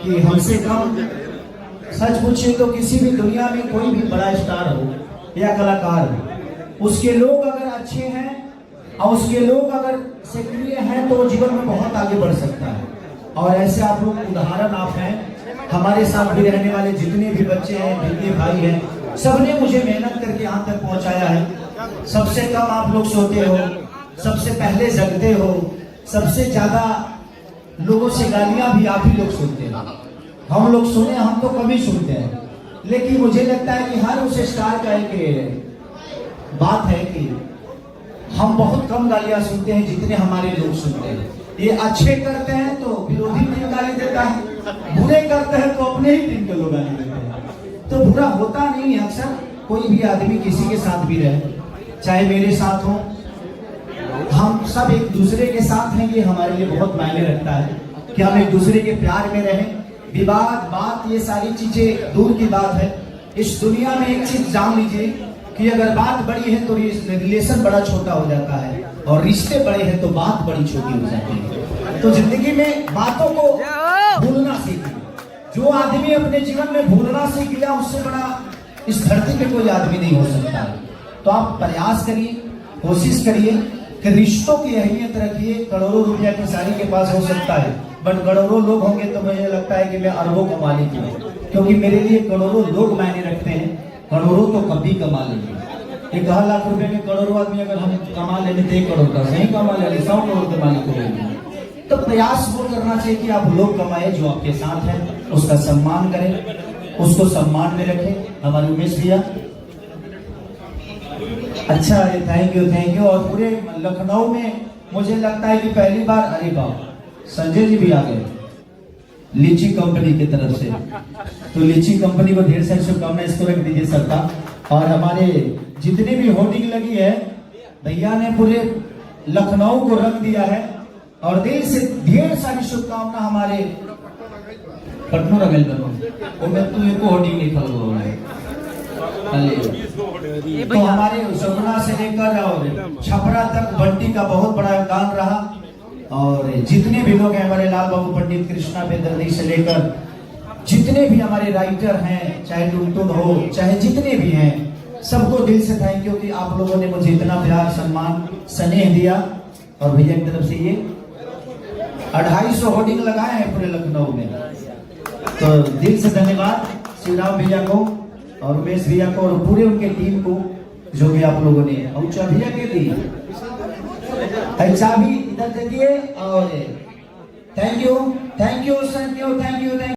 कि हमसे कम, सच पूछे तो किसी भी दुनिया में कोई भी बड़ा स्टार हो या कलाकार हो, उसके लोग अगर अच्छे हैं और उसके लोग अगर सक्रिय हैं तो वो जीवन में बहुत आगे बढ़ सकता है। और ऐसे आप लोग उदाहरण आप हैं, हमारे साथ भी रहने वाले जितने भी बच्चे हैं, जितने भाई हैं, सबने मुझे मेहनत करके यहाँ तक पहुँचाया है। सबसे कम आप लोग सोते हो, सबसे पहले जगते हो, सबसे ज्यादा लोगों से गालियां भी आप ही लोग सुनते हैं। हम लोग सुने, हम तो कभी सुनते हैं, लेकिन मुझे लगता है कि हर उस स्टार का एक बात है कि हम बहुत कम गालियां सुनते हैं जितने हमारे लोग सुनते हैं। ये अच्छे करते हैं तो विरोधी टीम गाली देता है, बुरे करते हैं तो अपने ही टीम के लोग गाली देते हैं। तो बुरा होता नहीं है। अक्सर कोई भी आदमी किसी के साथ भी रहे, चाहे मेरे साथ हो, हम सब एक दूसरे के साथ हैं, ये हमारे लिए बहुत मायने रखता है कि हम एक दूसरे के प्यार में रहें। विवाद, बात, ये सारी चीजें दूर की बात है। इस दुनिया में एक चीज जान लीजिए कि अगर बात बड़ी है तो रिलेशन बड़ा छोटा हो जाता है, और रिश्ते बड़े हैं तो बात बड़ी छोटी हो जाती है। तो जिंदगी में बातों को भूलना सीखिए। जो आदमी अपने जीवन में भूलना सीख लिया, उससे बड़ा इस धरती पे कोई आदमी नहीं हो सकता। तो आप प्रयास करिए, कोशिश करिए कि रिश्तों की अहमियत रखिए। करोड़ों रुपया की सारी के पास हो सकता है, बट करोड़ों लोग होंगे तो मुझे लगता है कि मैं अरबों का मालिक हूँ, क्योंकि मेरे लिए करोड़ों लोग मायने रखते हैं। करोड़ों तो कभी कमा लेंगे। 1 लाख रुपए में करोड़ों आदमी अगर हम कमा लेंगे तो 1 करोड़ का नहीं कमा लेंगे, 100 करोड़ के मालिक हो जाएंगे। तो प्रयास वो करना चाहिए कि आप लोग कमाए, जो आपके साथ है उसका सम्मान करें, उसको सम्मान में रखें। हमारे उमेश भैया, अच्छा है, थैंक यू। और पूरे लखनऊ में मुझे लगता है कि पहली बार, अरे बाप, संजय जी भी आ गए लीची कंपनी की तरफ से। तो लीची कंपनी को ढेर सारी शुभकामनाएं, इसको रख दीजिए सबका। और हमारे जितने भी होर्डिंग लगी है, भैया ने पूरे लखनऊ को रंग दिया है, और दिल से ढेर सारी शुभकामना हमारे पटना रंगल बनो। मैं तो एक होर्डिंग नहीं खल रहा है। तो हमारे सगुना से लेकर और छपरा तक बंटी का बहुत बड़ा योगदान रहा। और जितने भी लोग हैं, हमारे लाल बाबू पंडित, कृष्णा बेदर्दी से लेकर जितने भी हमारे राइटर हैं, चाहे टुनटुन हो, चाहे जितने भी हैं, सबको दिल से थैंक यू कि आप लोगों ने मुझे इतना प्यार, सम्मान, स्नेह दिया। और भैया की तरफ से ये 250 होर्डिंग लगाए हैं पूरे लखनऊ में। तो दिल से धन्यवाद शिवराम भैया को और उमेश भैया को और पूरे उनके टीम को, जो भी आप लोगों ने। और भैया के दी चाबी इधर देखिए। और थैंक यू।